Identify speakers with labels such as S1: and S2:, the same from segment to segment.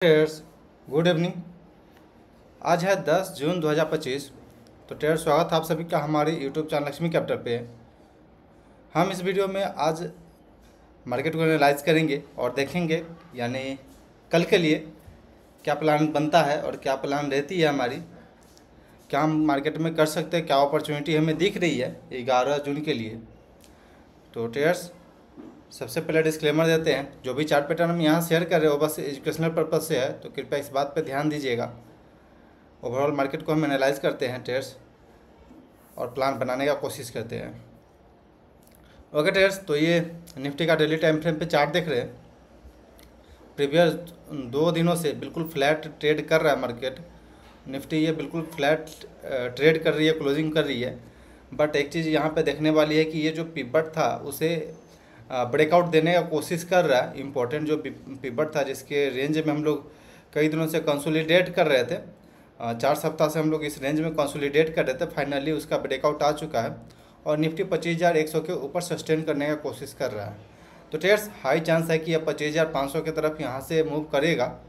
S1: Traders good evening. आज है 10 जून 2025। तो ट्रेडर्स स्वागत है आप सभी का हमारे यूट्यूब चैनल लक्ष्मी कैपिटल पे। हम इस वीडियो में आज मार्केट को एनालाइज करेंगे और देखेंगे यानी कल के लिए क्या प्लान बनता है और क्या प्लान रहती है हमारी, क्या हम मार्केट में कर सकते हैं, क्या अपॉर्चुनिटी हमें दिख रही है 11 जून के लिए। तो ट्रेडर्स सबसे पहले डिस्क्लेमर देते हैं, जो भी चार्ट पैटर्न हम यहाँ शेयर कर रहे हो बस एजुकेशनल पर्पज़ से है, तो कृपया इस बात पे ध्यान दीजिएगा। ओवरऑल मार्केट को हम एनालाइज करते हैं ट्रेडर्स और प्लान बनाने का कोशिश करते हैं। ओके ट्रेडर्स, तो ये निफ्टी का डेली टाइम फ्रेम पे चार्ट देख रहे हैं। प्रीवियस 2 दिनों से बिल्कुल फ्लैट ट्रेड कर रहा है मार्केट। निफ्टी ये बिल्कुल फ्लैट ट्रेड कर रही है, क्लोजिंग कर रही है। बट एक चीज़ यहाँ पे देखने वाली है कि ये जो पिवट था उसे ब्रेकआउट देने का कोशिश कर रहा है। इम्पोर्टेंट जो पिवट था जिसके रेंज में हम लोग कई दिनों से कंसोलिडेट कर रहे थे, 4 सप्ताह से हम लोग इस रेंज में कंसोलिडेट कर रहे थे, फाइनली उसका ब्रेकआउट आ चुका है और निफ्टी 25,100 के ऊपर सस्टेन करने का कोशिश कर रहा है। तो ट्रेड्स हाई चांस है कि यह 25,500 की तरफ यहाँ से मूव करेगा।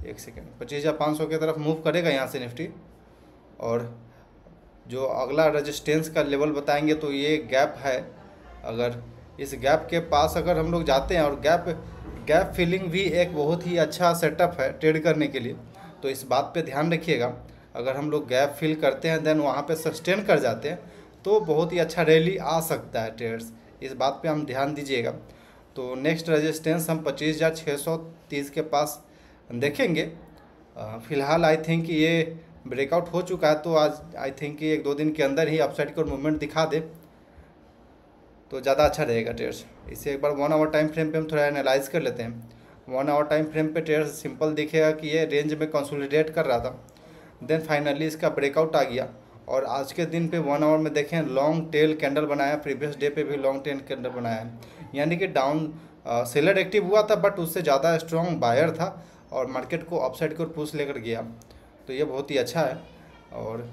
S1: एक सेकेंड, 25,500 की तरफ मूव करेगा यहाँ से निफ्टी। और जो अगला रेजिस्टेंस का लेवल बताएंगे तो ये गैप है। अगर इस गैप के पास अगर हम लोग जाते हैं, और गैप फिलिंग भी एक बहुत ही अच्छा सेटअप है ट्रेड करने के लिए, तो इस बात पे ध्यान रखिएगा। अगर हम लोग गैप फिल करते हैं देन वहाँ पे सस्टेन कर जाते हैं तो बहुत ही अच्छा रैली आ सकता है ट्रेडर्स, इस बात पे हम ध्यान दीजिएगा। तो नेक्स्ट रेजिस्टेंस हम 25,630 के पास देखेंगे। फ़िलहाल आई थिंक ये ब्रेकआउट हो चुका है, तो आज आई थिंक कि 1-2 दिन के अंदर ही अपसाइड को मूवमेंट दिखा दे तो ज़्यादा अच्छा रहेगा ट्रेडर्स। इसे एक बार 1 आवर टाइम फ्रेम पे हम थोड़ा एनालाइज कर लेते हैं। 1 आवर टाइम फ्रेम पे ट्रेडर्स सिंपल दिखेगा कि ये रेंज में कंसोलिडेट कर रहा था, देन फाइनली इसका ब्रेकआउट आ गया। और आज के दिन पे 1 आवर में देखें लॉन्ग टेल कैंडल बनाया, प्रीवियस डे पे भी लॉन्ग टेल कैंडल बनाया है, यानी कि डाउन सेलर एक्टिव हुआ था बट उससे ज़्यादा स्ट्रॉन्ग बायर था और मार्केट को अपसाइड की ओर पुश लेकर गया। तो ये बहुत ही अच्छा है और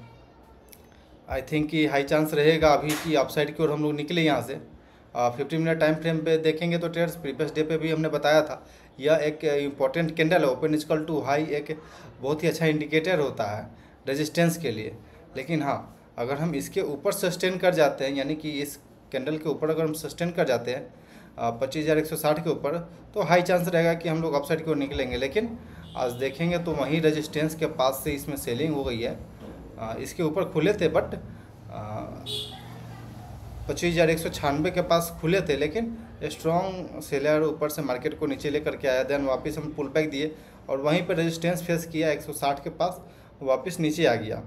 S1: आई थिंक कि हाई चांस रहेगा अभी कि अपसाइड की ओर हम लोग निकले यहाँ से। 15 मिनट टाइम फ्रेम पे देखेंगे तो ट्रेड्स प्रीवियस डे पे भी हमने बताया था यह एक इम्पॉर्टेंट कैंडल है, ओपन इक्वल टू हाई एक बहुत ही अच्छा इंडिकेटर होता है रेजिस्टेंस के लिए। लेकिन हाँ, अगर हम इसके ऊपर सस्टेन कर जाते हैं, यानी कि इस कैंडल के ऊपर अगर हम सस्टेन कर जाते हैं 25,160 के ऊपर, तो हाई चांस रहेगा कि हम लोग अपसाइड की ओर निकलेंगे। लेकिन आज देखेंगे तो वहीं रेजिस्टेंस के पास से इसमें सेलिंग हो गई है। इसके ऊपर खुले थे बट 25,196 के पास खुले थे, लेकिन स्ट्रॉन्ग सेलर वीकर से मार्केट को नीचे लेकर के आया, देन वापस हम पुल बैक दिए और वहीं पर रेजिस्टेंस फेस किया 160 के पास, वापस नीचे आ गया।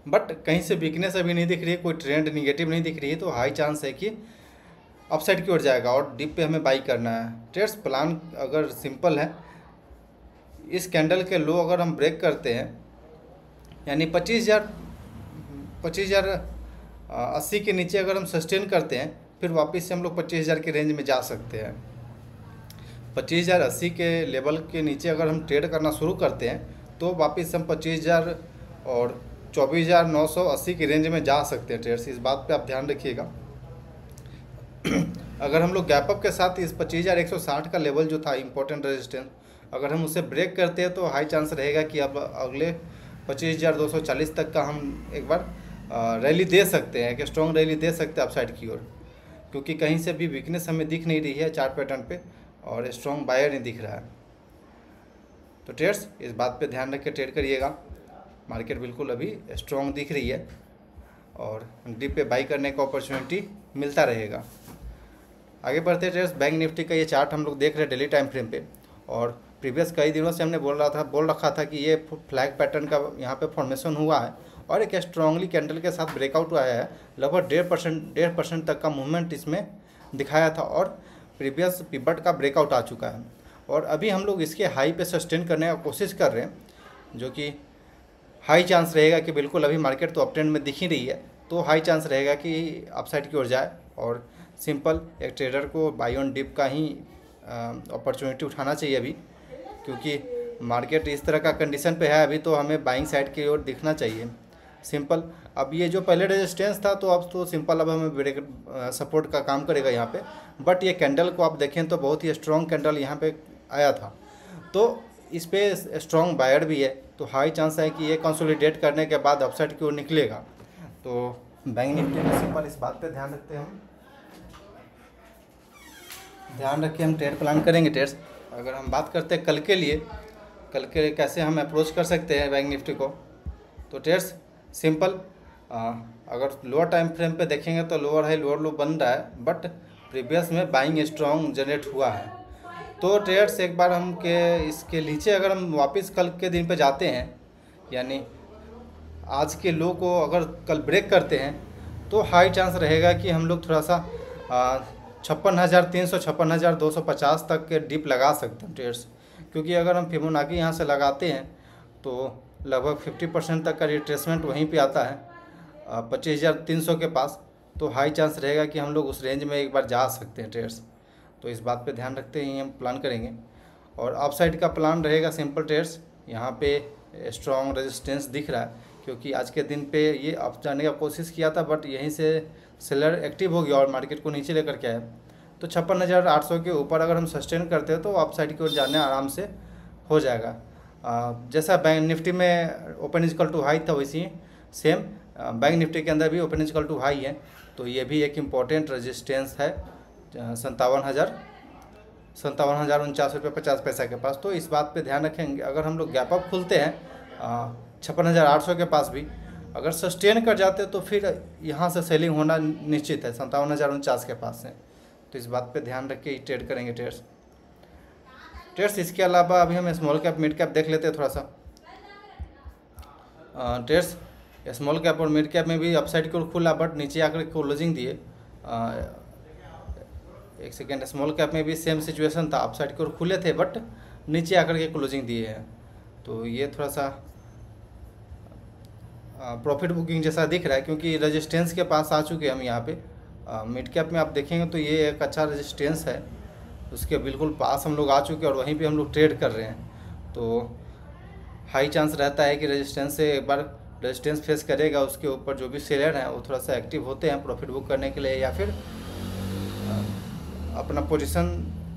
S1: बट कहीं से वीकनेस अभी नहीं दिख रही है, कोई ट्रेंड निगेटिव नहीं दिख रही है, तो हाई चांस है कि अपसाइड की ओर जाएगा और डिप पे हमें बाई करना है। ट्रेड्स प्लान अगर सिंपल है, इस कैंडल के लो अगर हम ब्रेक करते हैं यानी 25,080 के नीचे अगर हम सस्टेन करते हैं, फिर वापस से हम लोग 25,000 के रेंज में जा सकते हैं। 25,080 के लेवल के नीचे अगर हम ट्रेड करना शुरू करते हैं तो वापस हम 25,000 और 24,980 की रेंज में जा सकते हैं ट्रेड्स, इस बात पे आप ध्यान रखिएगा। अगर हम लोग गैप अप के साथ इस 25,160 का लेवल जो था इंपॉर्टेंट रेजिस्टेंस, अगर हम उसे ब्रेक करते हैं तो हाई चांस रहेगा कि अब अगले 25,240 तक का हम एक बार रैली दे सकते हैं, कि स्ट्रॉन्ग रैली दे सकते हैं अपसाइड की ओर, क्योंकि कहीं से भी वीकनेस हमें दिख नहीं रही है चार्ट पैटर्न पे और स्ट्रॉन्ग बायर नहीं दिख रहा है। तो ट्रेड्स इस बात पे ध्यान रख के ट्रेड करिएगा। मार्केट बिल्कुल अभी स्ट्रॉन्ग दिख रही है और डिप पे बाई करने का अपॉर्चुनिटी मिलता रहेगा। आगे बढ़ते ट्रेड्स, बैंक निफ्टी का ये चार्ट हम लोग देख रहे हैं डेली टाइम फ्रेम पे, और प्रीवियस कई दिनों से हमने बोल रखा था कि ये फ्लैग पैटर्न का यहाँ पे फॉर्मेशन हुआ है और एक स्ट्रांगली कैंडल के साथ ब्रेकआउट आया है। लगभग 1.5% तक का मूवमेंट इसमें दिखाया था और प्रीवियस पिवट का ब्रेकआउट आ चुका है। और अभी हम लोग इसके हाई पे सस्टेन करने का कोशिश कर रहे हैं, जो कि हाई चांस रहेगा कि बिल्कुल अभी मार्केट तो अपट्रेंड में दिख ही रही है, तो हाई चांस रहेगा कि अपसाइड की ओर जाए। और सिंपल एक ट्रेडर को बाई ऑन डिप का ही अपॉर्चुनिटी उठाना चाहिए अभी, क्योंकि मार्केट इस तरह का कंडीशन पे है अभी, तो हमें बाइंग साइड की ओर दिखना चाहिए सिंपल। अब ये जो पहले रेजिस्टेंस था तो अब तो सिंपल अब हमें ब्रेक सपोर्ट का काम करेगा यहाँ पे। बट ये कैंडल को आप देखें तो बहुत ही स्ट्रॉन्ग कैंडल यहाँ पे आया था, तो इस पे स्ट्रॉन्ग बायर भी है, तो हाई चांस है कि ये कंसोलिडेट करने के बाद अपसाइड की ओर निकलेगा। तो बैंक निफ्टी में सिंपल इस बात पे ध्यान रखते हैं, ध्यान रख के हम ट्रेड प्लान करेंगे। ट्रेड्स अगर हम बात करते हैं कल के लिए, कल के कैसे हम अप्रोच कर सकते हैं बैंक निफ्टी को, तो ट्रेड्स सिंपल अगर लोअर टाइम फ्रेम पे देखेंगे तो लोअर हाई लोअर लो बन रहा है, बट प्रीवियस में बाइंग स्ट्रॉन्ग जनरेट हुआ है। तो ट्रेड्स एक बार हम के इसके नीचे अगर हम वापस कल के दिन पे जाते हैं, यानी आज के लो को अगर कल ब्रेक करते हैं, तो हाई चांस रहेगा कि हम लोग थोड़ा सा 56,300 56,250 तक के डिप लगा सकते हैं ट्रेड्स। क्योंकि अगर हम फिबोनाची यहाँ से लगाते हैं तो लगभग 50% तक का रिट्रेसमेंट वहीं पे आता है 25,300 के पास। तो हाई चांस रहेगा कि हम लोग उस रेंज में एक बार जा सकते हैं ट्रेड्स। तो इस बात पे ध्यान रखते ही हम प्लान करेंगे। और अपसाइड का प्लान रहेगा सिंपल ट्रेड्स, यहाँ पे स्ट्रॉन्ग रेजिस्टेंस दिख रहा है, क्योंकि आज के दिन पे ये अप जाने का कोशिश किया था, बट यहीं से सेलर एक्टिव हो गया और मार्केट को नीचे लेकर के आया। तो 56,800 के ऊपर अगर हम सस्टेन करते हैं तो अपसाइड की ओर जाने आराम से हो जाएगा। जैसा बैंक निफ्टी में ओपन इक्वल टू हाई था, वैसी सेम बैंक निफ्टी के अंदर भी ओपन इक्वल टू हाई है। तो ये भी एक इम्पॉर्टेंट रेजिस्टेंस है 57,049 रुपये 50 पैसा के पास। तो इस बात पे ध्यान रखेंगे। अगर हम लोग गैप अप खुलते हैं 56,800 के पास भी अगर सस्टेन कर जाते तो फिर यहाँ से सेलिंग होना निश्चित है 57,049 के पास से। तो इस बात पे ध्यान रख के ही ट्रेड करेंगे ट्रेड्स। इसके अलावा अभी हम स्मॉल कैप मिड कैप देख लेते हैं थोड़ा सा। ट्रेड्स स्मॉल कैप और मिड कैप में भी अपसाइड की ओर खुला, बट नीचे आकर क्लोजिंग दिए। एक सेकेंड, स्मॉल कैप में भी सेम सिचुएशन था, अपसाइड की ओर खुले थे बट नीचे आकर के क्लोजिंग दिए हैं। तो ये थोड़ा सा प्रॉफिट बुकिंग जैसा दिख रहा है, क्योंकि रेजिस्टेंस के पास आ चुके हैं हम यहाँ पे। मिड कैप में आप देखेंगे तो ये एक अच्छा रेजिस्टेंस है, उसके बिल्कुल पास हम लोग आ चुके हैं और वहीं पे हम लोग ट्रेड कर रहे हैं। तो हाई चांस रहता है कि रेजिस्टेंस से एक बार रेजिस्टेंस फेस करेगा, उसके ऊपर जो भी सेलर हैं वो थोड़ा सा एक्टिव होते हैं प्रॉफिट बुक करने के लिए या फिर अपना पोजीशन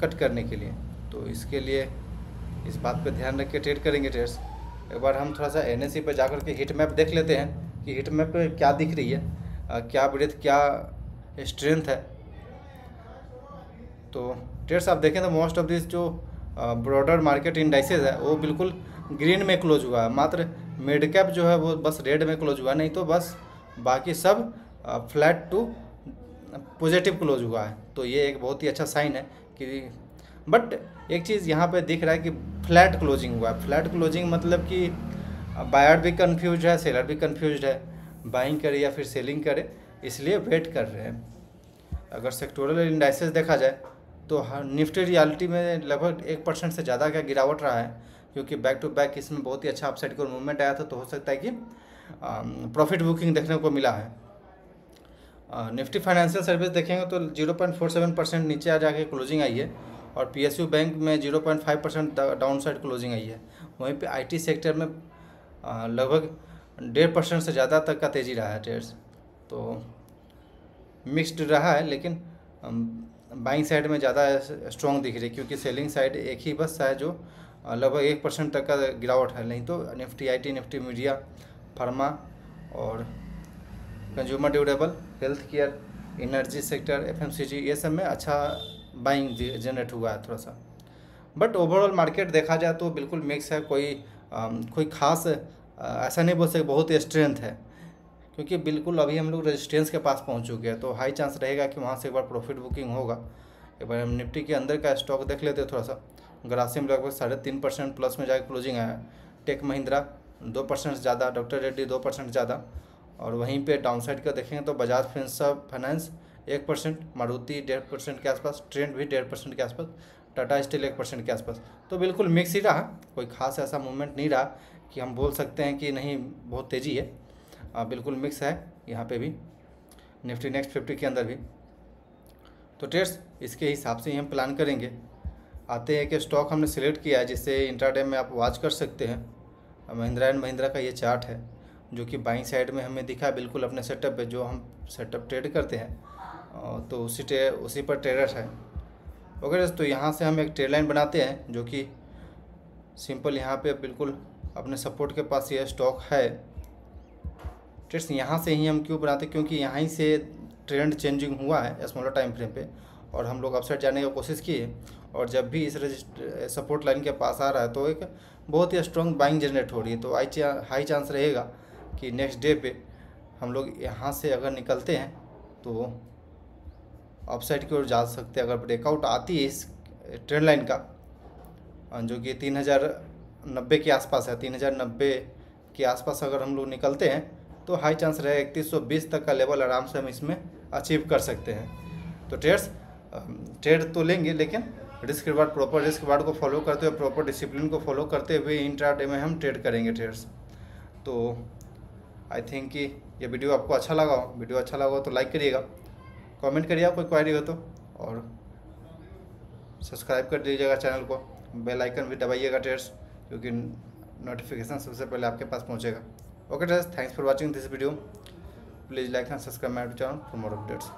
S1: कट करने के लिए। तो इसके लिए इस बात पे ध्यान रख के ट्रेड करेंगे ट्रेड्स। एक बार हम थोड़ा सा NSE पे जाकर के हीट मैप देख लेते हैं कि हीट मैप पे क्या दिख रही है, क्या ब्रेथ क्या स्ट्रेंथ है। तो ट्रेड्स आप देखें तो मोस्ट ऑफ दिस जो ब्रॉडर मार्केट इंडाइसेस है वो बिल्कुल ग्रीन में क्लोज हुआ है, मात्र मिड कैप जो है वो बस रेड में क्लोज हुआ है, नहीं तो बस बाकी सब फ्लैट टू पॉजिटिव क्लोज हुआ है। तो ये एक बहुत ही अच्छा साइन है कि, बट एक चीज़ यहाँ पे दिख रहा है कि फ्लैट क्लोजिंग हुआ है। फ्लैट क्लोजिंग मतलब कि बायर भी कंफ्यूज है, सेलर भी कंफ्यूज है, बाइंग करे या फिर सेलिंग करे, इसलिए वेट कर रहे हैं। अगर सेक्टोरल इंडाइसेस देखा जाए तो निफ्टी रियलिटी में लगभग 1% से ज़्यादा का गिरावट रहा है, क्योंकि बैक टू बैक इसमें बहुत ही अच्छा अपसाइड का मूवमेंट आया था। तो हो सकता है कि प्रॉफिट बुकिंग देखने को मिला है। निफ्टी फाइनेंशियल सर्विस देखेंगे तो 0.47% नीचे आ जाके क्लोजिंग आई है, और PSU बैंक में 0.5% डाउन साइड क्लोजिंग आई है। वहीं पे IT सेक्टर में लगभग 1.5% से ज़्यादा तक का तेज़ी रहा है ट्रेड्स। तो मिक्स्ड रहा है, लेकिन बाइंग साइड में ज़्यादा स्ट्रॉन्ग दिख रही है, क्योंकि सेलिंग साइड एक ही बस है जो लगभग 1% तक का गिरावट है। नहीं तो Nifty IT, Nifty media, pharma और consumer durable, health care, energy sector, FMCG, ये सब में अच्छा बाइंग जनरेट हुआ है थोड़ा सा। बट ओवरऑल मार्केट देखा जाए तो बिल्कुल मिक्स है, कोई खास ऐसा नहीं बोल सकते बहुत स्ट्रेंथ है, क्योंकि बिल्कुल अभी हम लोग रेजिस्टेंस के पास पहुंच चुके हैं। तो हाई चांस रहेगा कि वहां से एक बार प्रॉफिट बुकिंग होगा। एक बार हम निफ्टी के अंदर का स्टॉक देख लेते हैं थोड़ा सा। ग्रासिम लगभग 3.5% प्लस में जाकर क्लोजिंग आया। टेक महिंद्रा 2% ज़्यादा, डॉक्टर रेड्डी 2% ज़्यादा, और वहीं पे डाउन साइड का देखेंगे तो बजाज फाइनेंस 1%, मारुति 1.5% के आसपास, ट्रेंड भी 1.5% के आसपास, टाटा स्टील 1% के आसपास। तो बिल्कुल मिक्स ही रहा, कोई खास ऐसा मूवमेंट नहीं रहा कि हम बोल सकते हैं कि नहीं बहुत तेज़ी है। बिल्कुल मिक्स है यहाँ पे भी, निफ्टी नेक्स्ट 50 के अंदर भी। तो ट्रेड्स इसके हिसाब से ही हम प्लान करेंगे। आते हैं कि स्टॉक हमने सिलेक्ट किया है जिससे इंट्राडे में आप वॉच कर सकते हैं। महिंद्रा एंड महिंद्रा का ये चार्ट है जो कि बाइंग साइड में हमें दिखा है बिल्कुल अपने सेटअप पे, जो हम सेटअप ट्रेड करते हैं तो उसी पर ट्रेडर है। ओके, तो यहाँ से हम एक ट्रेड लाइन बनाते हैं जो कि सिंपल यहाँ पे बिल्कुल अपने सपोर्ट के पास ये स्टॉक है। ट्रेड्स यहाँ से ही हम क्यों बनाते, क्योंकि यहाँ से ट्रेंड चेंजिंग हुआ है स्मॉलर टाइम फ्रेम पे और हम लोग अपसाइड जाने की कोशिश किए, और जब भी इस सपोर्ट लाइन के पास आ रहा है तो एक बहुत ही स्ट्रॉन्ग बाइंग जनरेट हो रही है। तो हाई चांस रहेगा कि नेक्स्ट डे पे हम लोग यहाँ से अगर निकलते हैं तो अपसाइड की ओर जा सकते हैं। अगर ब्रेकआउट आती है इस ट्रेंड लाइन का, जो कि 3090 के आसपास है, 3090 के आसपास अगर हम लोग निकलते हैं तो हाई चांस रहेगा 3120 तक का लेवल आराम से हम इसमें अचीव कर सकते हैं। तो ट्रेड तो लेंगे, लेकिन risk reward, proper risk reward को फॉलो करते हुए, प्रॉपर डिसिप्लिन को फॉलो करते हुए इंट्राडे में हम ट्रेड करेंगे ट्रेड्स। तो आई थिंक कि ये वीडियो आपको अच्छा लगा हो। वीडियो अच्छा लगा हो तो लाइक करिएगा, कमेंट करिएगा कोई क्वेरी हो तो, और सब्सक्राइब कर दीजिएगा चैनल को, बेल आइकन भी दबाइएगा ट्रेड्स, क्योंकि नोटिफिकेशन सबसे पहले आपके पास पहुंचेगा। Okay traders, thanks for watching this video. Please like and subscribe my channel for more updates.